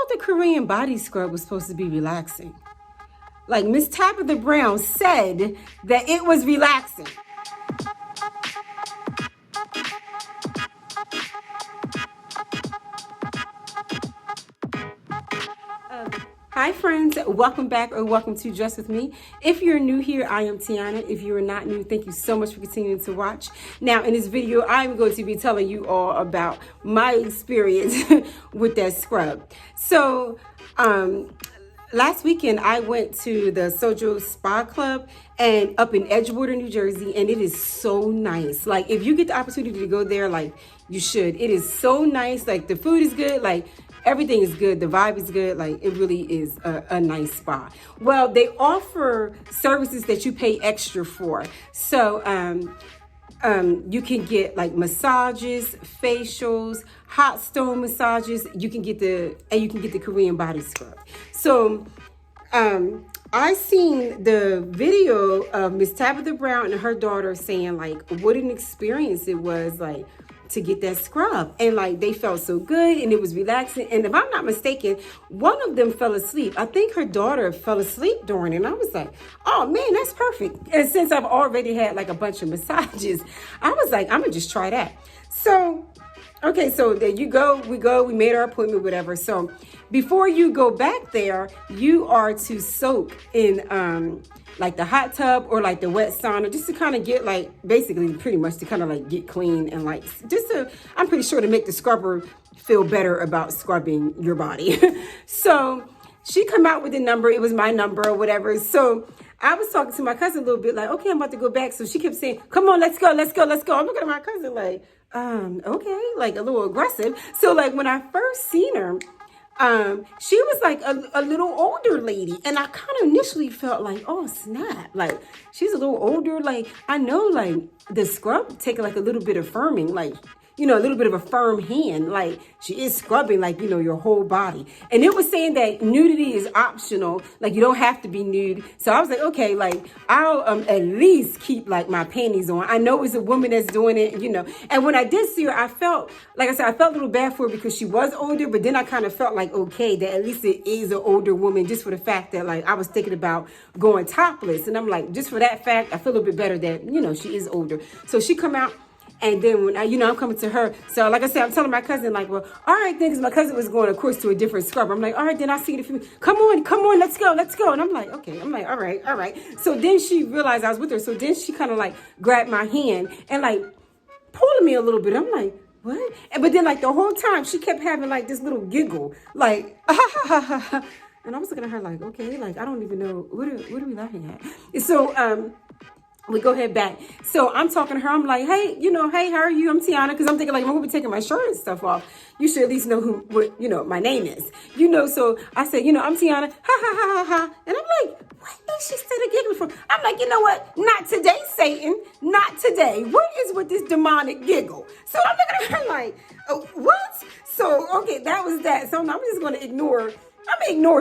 thought the Korean body scrub was supposed to be relaxing. Like Miss Tabitha Brown said that it was relaxing. Hi friends, welcome back or welcome to Dress With Me. If you're new here, I am Tiana. If you are not new, thank you so much for continuing to watch. Now in this video, I'm going to be telling you all about my experience with that scrub. So last weekend I went to the Sojo Spa Club and up in Edgewater, New Jersey, and it is so nice. Like if you get the opportunity to go there, like you should. It is so nice. Like the food is good, like everything is good. The vibe is good. Like it really is a nice spa. Well, they offer services that you pay extra for. So you can get like massages, facials, hot stone massages. You can get the Korean body scrub. So I seen the video of Miss Tabitha Brown and her daughter saying like what an experience it was like to get that scrub, and like they felt so good and it was relaxing. And if I'm not mistaken, one of them fell asleep. I think her daughter fell asleep during it, and I was like, oh man, that's perfect. And since I've already had like a bunch of massages, I was like, I'm gonna just try that. So okay, so there you go. We made our appointment, whatever. So before you go back there, you are to soak in like the hot tub or like the wet sauna, just to kind of get like, basically pretty much to kind of like get clean and like, just to, I'm pretty sure to make the scrubber feel better about scrubbing your body. So she come out with a number. It was my number or whatever. So I was talking to my cousin a little bit like, okay, I'm about to go back. So she kept saying, come on, let's go. I'm looking at my cousin like, okay, like a little aggressive. So like when I first seen her, she was like a little older lady, and I kind of initially felt like, oh snap, like she's a little older. Like I know like the scrub take like a little bit of firming, like, you know, a little bit of a firm hand, like she is scrubbing like, you know, your whole body. And it was saying that nudity is optional, like you don't have to be nude. So I was like, okay, like I'll at least keep like my panties on. I know it's a woman that's doing it, you know. And when I did see her, I felt, like I said, I felt a little bad for her because she was older, but then I kind of felt like, okay, that at least it is an older woman, just for the fact that like I was thinking about going topless. And I'm like, just for that fact, I feel a little bit better that, you know, she is older. So she come out. And then when I'm coming to her. So like I said, I'm telling my cousin like, well, all right, then, because my cousin was going, of course, to a different scrubber. I'm like, all right, then I'll see you in a few. Come on, let's go. And I'm like, okay. I'm like, all right. So then she realized I was with her. So then she kind of like grabbed my hand and like pulling me a little bit. I'm like, what? But then like the whole time she kept having like this little giggle, like, and I was looking at her like, okay, like I don't even know what are we laughing at. And so we go ahead back. So I'm talking to her. I'm like, hey, hey, how are you? I'm Tiana. Because I'm thinking like, I'm going to be taking my shirt and stuff off. You should at least know what my name is. So I said, I'm Tiana. Ha. And I'm like, what is she still giggling for? I'm like, you know what? Not today, Satan. Not today. What is with this demonic giggle? So I'm looking at her like, oh, what? So, okay, that was that. So I'm just going to ignore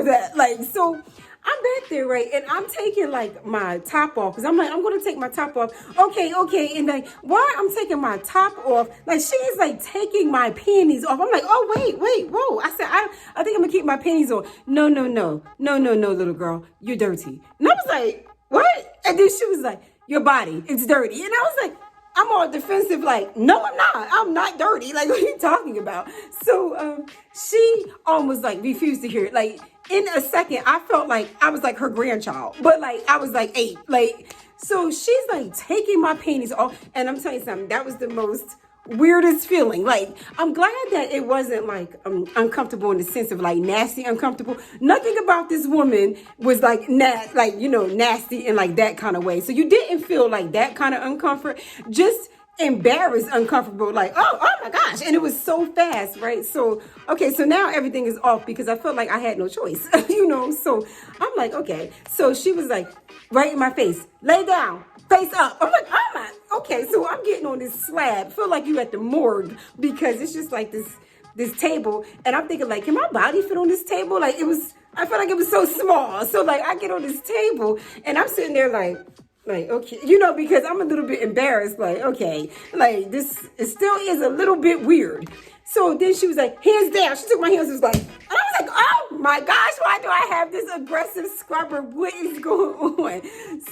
that. Like, so I'm back there, right? And I'm taking like my top off because I'm like, I'm going to take my top off. Okay. And like, while I'm taking my top off, like she's like taking my panties off. I'm like, oh, wait, whoa. I said, I think I'm going to keep my panties on. No, little girl, you're dirty. And I was like, what? And then she was like, your body, it's dirty. And I was like, I'm all defensive, like, no, I'm not. I'm not dirty. Like, what are you talking about? So she almost like refused to hear it. Like, in a second, I felt like I was like her grandchild, but like I was like 8. Like, so she's like taking my panties off, and I'm telling you something, that was the most weirdest feeling. Like, I'm glad that it wasn't like uncomfortable in the sense of like nasty uncomfortable. Nothing about this woman was like nasty in like that kind of way. So you didn't feel like that kind of uncomfort, just embarrassed, uncomfortable, like, oh my gosh. And it was so fast, right? So, okay, so now everything is off because I felt like I had no choice, so I'm like, okay. So she was like, right in my face, lay down, face up. I'm like, oh my, okay. So I'm getting on this slab, feel like you at the morgue because it's just like this table. And I'm thinking like, can my body fit on this table? Like I felt like it was so small. So like I get on this table and I'm sitting there like, okay, because I'm a little bit embarrassed, like, okay, like this, it still is a little bit weird. So then she was like, hands down. She took my hands and was like, and I was like, oh my gosh, why do I have this aggressive scrubber? What is going on?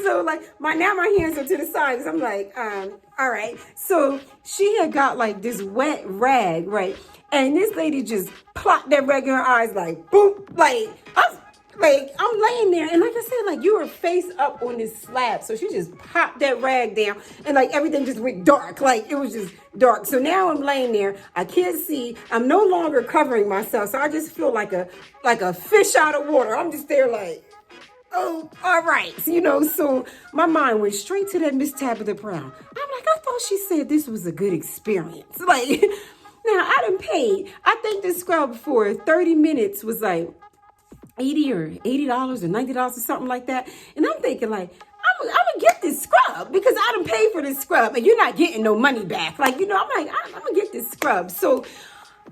So like my hands are to the sides. I'm like, all right. So she had got like this wet rag, right? And this lady just plopped that rag in her eyes, like boom, I'm laying there, and like I said, like you were face up on this slab. So she just popped that rag down, and like everything just went dark. Like it was just dark. So now I'm laying there. I can't see. I'm no longer covering myself. So I just feel like a fish out of water. I'm just there like, oh, all right. So my mind went straight to that Miss Tabitha Brown. I'm like, I thought she said this was a good experience. Like, now I done paid. I think this scrub for 30 minutes was like $80 or $90 or something like that. And I'm thinking like, I'm gonna get this scrub because I done paid for this scrub and you're not getting no money back. Like, I'm like, I'm gonna get this scrub. So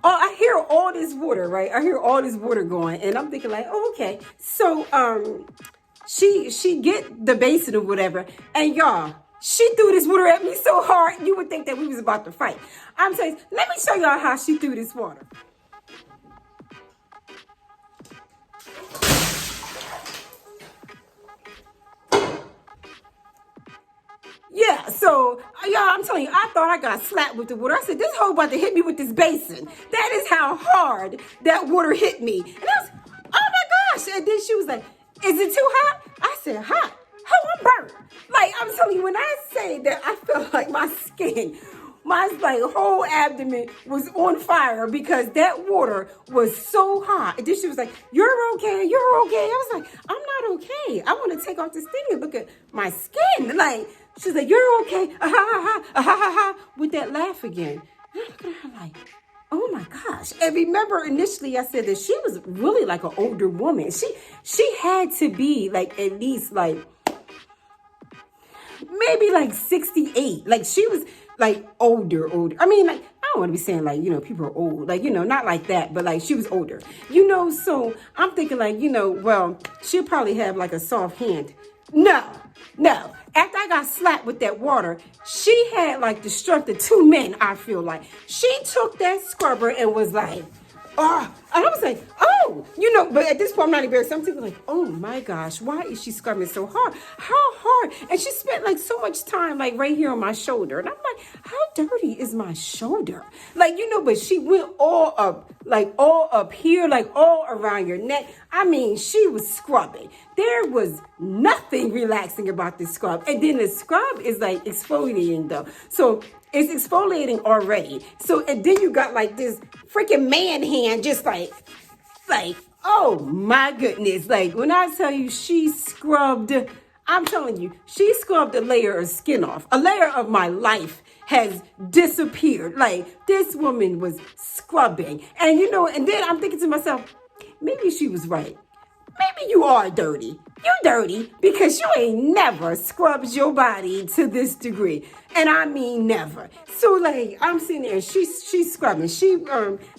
I hear all this water, right? I hear all this water going, and I'm thinking like, oh, okay. So she get the basin or whatever, and y'all, she threw this water at me so hard, you would think that we was about to fight. I'm saying, let me show y'all how she threw this water. Yeah, so y'all, I'm telling you, I thought I got slapped with the water. I said, this hoe about to hit me with this basin. That is how hard that water hit me. And I was, oh my gosh. And then she was like, is it too hot? I said, hot? Oh, I'm burnt. Like, I'm telling you, when I say that I felt like my skin, my like whole abdomen was on fire because that water was so hot. And then she was like, you're okay, you're okay. I was like, I'm not okay. I want to take off this thing and look at my skin. Like, she's like, you're okay. Ah, ha, ha, ha, ha, ha, ha, with that laugh again. And I look at her like, oh my gosh. And remember initially I said that she was really like an older woman. She had to be like at least like maybe like 68. Like she was like older. I mean, like, I don't want to be saying like, people are old, like, not like that, but like she was older, so I'm thinking like, well, she'll probably have like a soft hand. No. After I got slapped with that water, she had like the strength of two men, I feel like. She took that scrubber and was like, oh, and I was like, oh, but at this point, I'm not embarrassed. I'm thinking like, oh my gosh, why is she scrubbing so hard? How hard? And she spent like so much time like right here on my shoulder. And I'm like, how dirty is my shoulder? Like, but she went all up here, like all around your neck. I mean, she was scrubbing. There was nothing relaxing about this scrub. And then the scrub is like exfoliating though. So it's exfoliating already. So, and then you got like this freaking man hand just like, oh my goodness. Like when I tell you she scrubbed, I'm telling you, she scrubbed a layer of skin off. A layer of my life has disappeared. Like this woman was scrubbing. And and then I'm thinking to myself, maybe she was right. Maybe you are dirty. You dirty because you ain't never scrubbed your body to this degree. And I mean never. So like I'm sitting there, she's scrubbing. She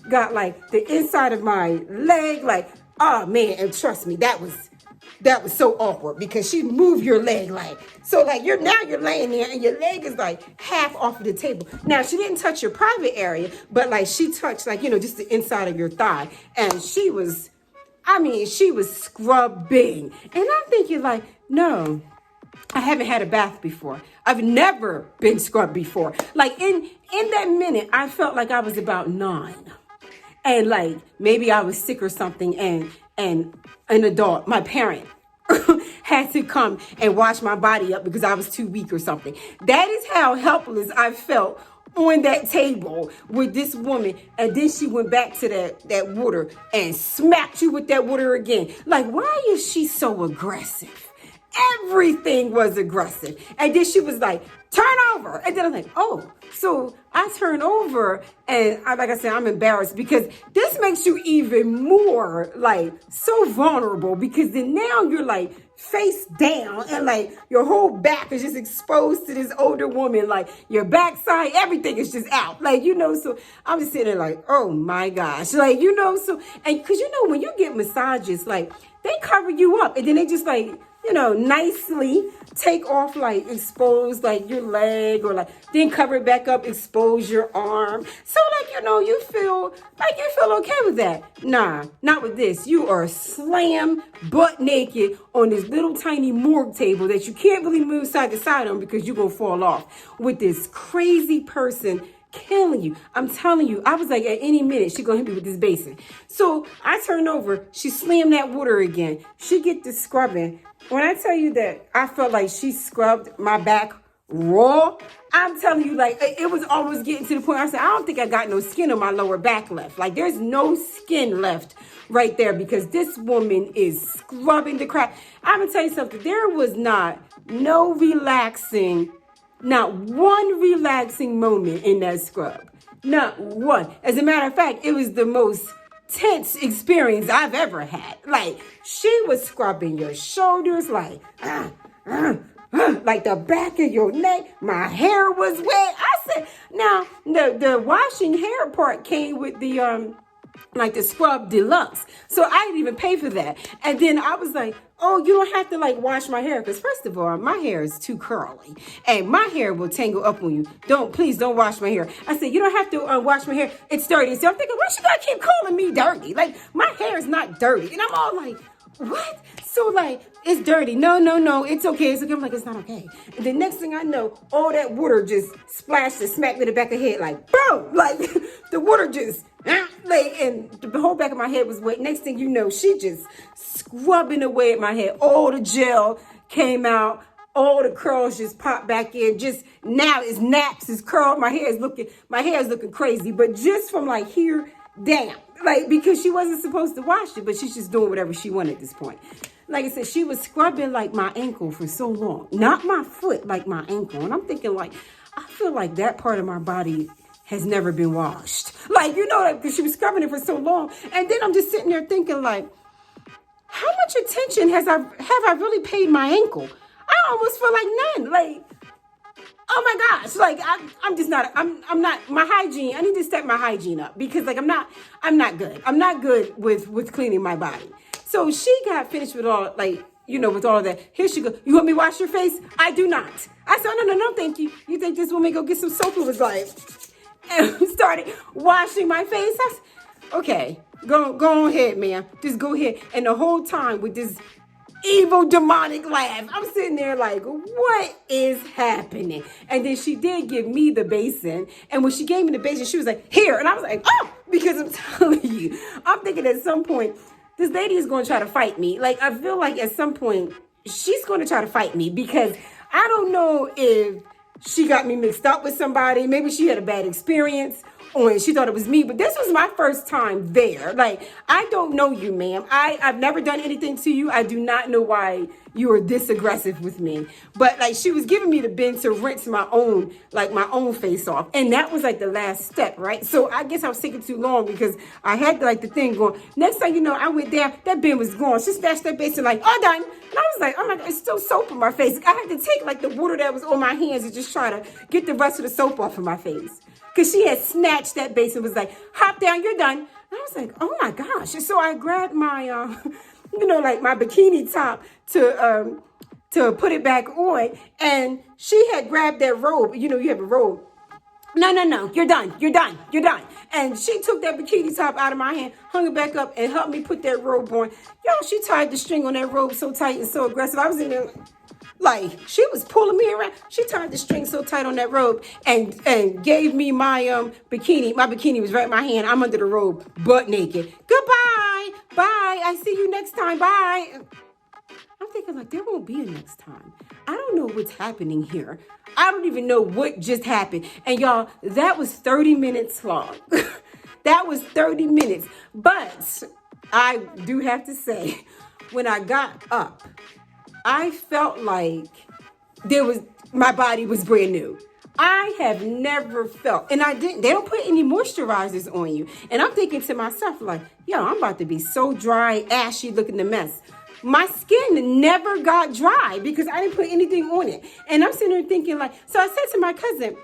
got like the inside of my leg, like, oh man, and trust me, that was so awkward because she moved your leg like so like you're laying there and your leg is like half off of the table. Now she didn't touch your private area, but like she touched like just the inside of your thigh, and she was scrubbing. And I'm thinking like, no, I haven't had a bath before. I've never been scrubbed before. Like in that minute, I felt like I was about 9. And like maybe I was sick or something, and an adult, my parent, had to come and wash my body up because I was too weak or something. That is how helpless I felt on that table with this woman. And then she went back to that water and smacked you with that water again. Like, why is she so aggressive? Everything was aggressive. And then she was like, turn over. And then I'm like, oh, so I turn over, and like I said, I'm embarrassed because this makes you even more like so vulnerable, because then now you're like face down and like your whole back is just exposed to this older woman, like your backside, everything is just out, like, so I'm just sitting there like, oh my gosh, like, so, and because when you get massages, like they cover you up and then they just like nicely take off, like expose like your leg, or like then cover it back up, expose your arm. So like, you feel okay with that. Nah, not with this. You are slam butt naked on this little tiny morgue table that you can't really move side to side on because you're gonna fall off with this crazy person killing you. I'm telling you, I was like, at any minute, she gonna hit me with this basin. So I turn over, she slammed that water again. She get to scrubbing. When I tell you that I felt like she scrubbed my back raw, I'm telling you, like, it was almost getting to the point. I said, I don't think I got no skin on my lower back left. Like, there's no skin left right there because this woman is scrubbing the crap. I'm gonna tell you something. There was not one relaxing moment in that scrub. Not one. As a matter of fact, it was the most tense experience I've ever had. Like, she was scrubbing your shoulders, like the back of your neck. My hair was wet. I said, now, the washing hair part came with the the scrub deluxe. So I didn't even pay for that. And then I was like, oh, you don't have to like wash my hair. Because first of all, my hair is too curly and my hair will tangle up on you. Please don't wash my hair. I said, you don't have to wash my hair. It's dirty. So I'm thinking, why she gotta keep calling me dirty? Like, my hair is not dirty. And I'm all like, what? So like, it's dirty. No, it's okay. It's okay. I'm like, it's not okay. And the next thing I know, all that water just splashed and smacked me in the back of the head, like, boom! Like, the water just, and the whole back of my head was wet. Next thing you know, she just scrubbing away at my head. All the gel came out. All the curls just popped back in. Just now it's naps, it's curled. My hair is looking crazy. But just from like here down, like, because she wasn't supposed to wash it, but she's just doing whatever she wanted at this point. Like I said, she was scrubbing like my ankle for so long, not my foot, like my ankle. And I'm thinking, like, I feel like that part of my body has never been washed. Like, because she was scrubbing it for so long. And then I'm just sitting there thinking, like, how much attention have I really paid my ankle? I almost feel like none. Like, oh my gosh, like I'm not, my hygiene, I need to step my hygiene up because like I'm not good. I'm not good with cleaning my body. So she got finished with all, like, with all of that. Here she go. You want me to wash your face? I do not. I said, no, thank you. You think this woman go get some soap? It was like, and started washing my face. I said, okay, go ahead, ma'am. Just go ahead. And the whole time with this evil demonic laugh, I'm sitting there like, what is happening? And then she did give me the basin, and when she gave me the basin, she was like, here. And I was like, oh, because I'm telling you, I'm thinking at some point this lady is going to try to fight me. Like, I feel like at some point she's going to try to fight me because I don't know if she got me mixed up with somebody. Maybe she had a bad experience or she thought it was me, but this was my first time there. Like, I don't know you, ma'am. I've never done anything to you. I do not know why you are this aggressive with me. But like, she was giving me the bin to rinse my own face off. And that was like the last step, right? So I guess I was taking too long because I had like the thing going. Next thing you know, I went down, that bin was gone. She snatched that basin like, all done. And I was like, oh my God, it's still soap on my face. I had to take like the water that was on my hands and just try to get the rest of the soap off of my face. Because she had snatched that basin and was like, hop down, you're done. And I was like, oh my gosh. And so I grabbed my, my bikini top to put it back on. And she had grabbed that robe. You have a robe. No, you're done. And she took that bikini top out of my hand, hung it back up, and helped me put that robe on. She tied the string on that robe so tight and so aggressive. I was in there like, she was pulling me around. She tied the string so tight on that robe and gave me my bikini. My bikini was right in my hand. I'm under the robe, butt naked. Goodbye. Bye. I see you next time. Bye. I'm thinking, like, there won't be a next time. I don't know what's happening here. I don't even know what just happened. And y'all, that was 30 minutes long. That was 30 minutes. But I do have to say, when I got up, I felt like my body was brand new. I have never felt, and they don't put any moisturizers on you. And I'm thinking to myself, like, I'm about to be so dry, ashy, looking a mess. My skin never got dry because I didn't put anything on it. And I'm sitting there thinking, like, so I said to my cousin,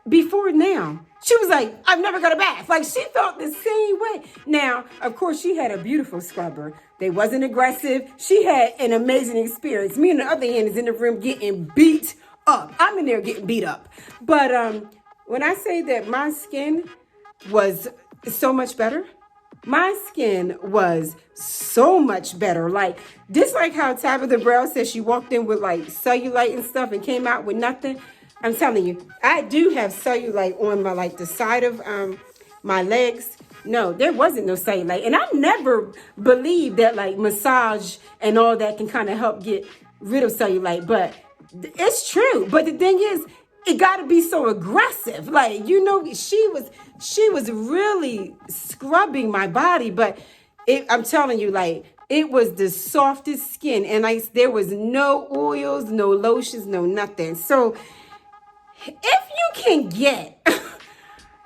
before now. She was like, I've never got a bath. Like, she felt the same way. Now, of course, she had a beautiful scrubber. They wasn't aggressive. She had an amazing experience. Me, on the other hand, is in the room getting beat up. I'm in there getting beat up. But when I say that my skin was so much better, my skin was so much better. Like, just like how Tabitha Brown said she walked in with like cellulite and stuff and came out with nothing. I'm telling you, I do have cellulite on my, like, the side of my legs. No, there wasn't no cellulite. And I never believed that, like, massage and all that can kind of help get rid of cellulite. But it's true. But the thing is, it got to be so aggressive. Like, you know, she was really scrubbing my body. But I'm telling you, like, it was the softest skin. And there was no oils, no lotions, no nothing. So if you can get,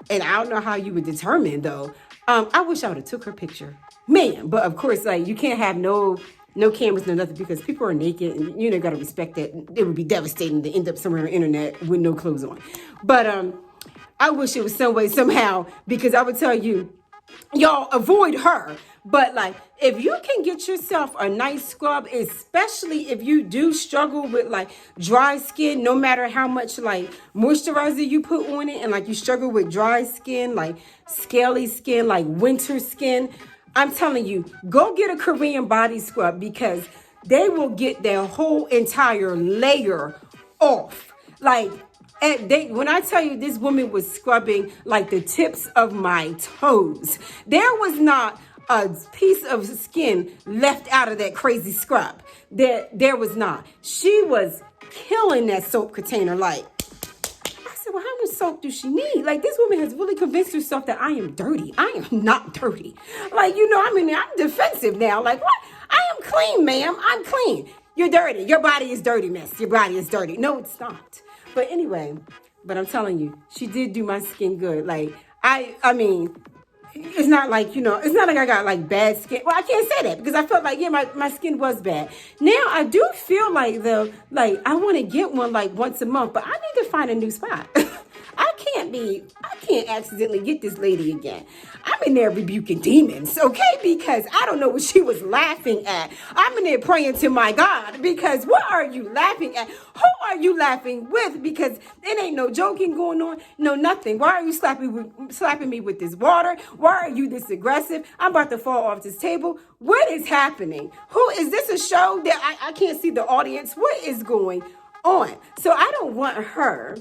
and I don't know how you would determine though, I wish I would have took her picture, man. But of course, like, you can't have no cameras, no nothing, because people are naked, and you know, gotta respect that. It would be devastating to end up somewhere on the internet with no clothes on. But I wish it was some way, somehow, because I would tell you, y'all avoid her. But like, if you can get yourself a nice scrub, especially if you do struggle with like dry skin, no matter how much like moisturizer you put on it, and like you struggle with dry skin, like scaly skin, like winter skin, I'm telling you, go get a Korean body scrub, because they will get their whole entire layer off. Like, when I tell you, this woman was scrubbing like the tips of my toes. There was not a piece of skin left out of that crazy scrub. There was not. She was killing that soap container. Like, I said, well, how much soap does she need? Like, this woman has really convinced herself that I am dirty. I am not dirty. Like, you know, I mean, I'm defensive now. Like, what? I am clean, ma'am. I'm clean. You're dirty. Your body is dirty, miss. Your body is dirty. No, it's not. But anyway, but I'm telling you, she did do my skin good. Like, I mean, it's not like, you know, it's not like I got like bad skin. Well, I can't say that, because I felt like, yeah, my skin was bad. Now I do feel like, though, like I want to get one like once a month, but I need to find a new spot. I can't accidentally get this lady again. I'm in there rebuking demons, okay? Because I don't know what she was laughing at. I'm in there praying to my God, because what are you laughing at? Who are you laughing with? Because it ain't no joking going on, no nothing. Why are you slapping me with this water? Why are you this aggressive? I'm about to fall off this table. What is happening? Who is this, a show that I can't see the audience? What is going on? So I don't want her.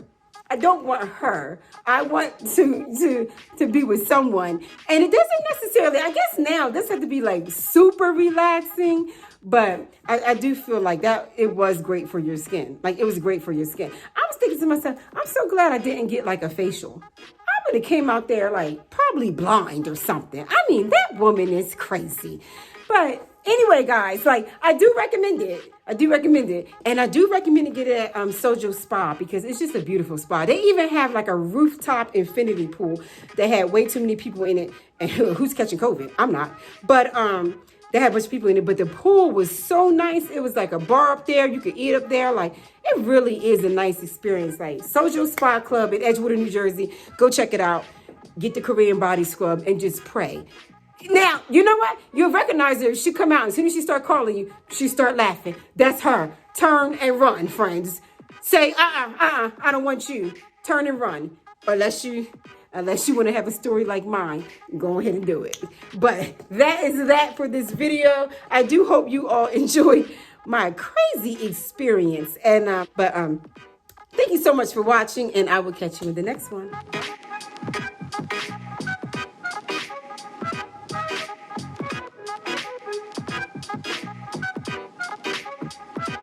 I don't want her. I want to be with someone. And it doesn't necessarily, I guess now, this has to be like super relaxing, but I do feel like that it was great for your skin. Like, it was great for your skin. I was thinking to myself, I'm so glad I didn't get like a facial. I would have came out there like probably blind or something. I mean, that woman is crazy. But anyway, guys, like, I do recommend it. And I do recommend to get it at Sojo Spa, because it's just a beautiful spa. They even have like a rooftop infinity pool that had way too many people in it. And who's catching COVID? I'm not. But they had a bunch of people in it. But the pool was so nice. It was like a bar up there. You could eat up there. Like, it really is a nice experience. Like, Sojo Spa Club in Edgewater, New Jersey. Go check it out. Get the Korean body scrub and just pray. Now, you know what? You'll recognize her. She come out. As soon as she start calling you, she start laughing. That's her. Turn and run, friends. Say, I don't want you. Turn and run. Unless you want to have a story like mine, go ahead and do it. But that is that for this video. I do hope you all enjoyed my crazy experience. And thank you so much for watching, and I will catch you in the next one.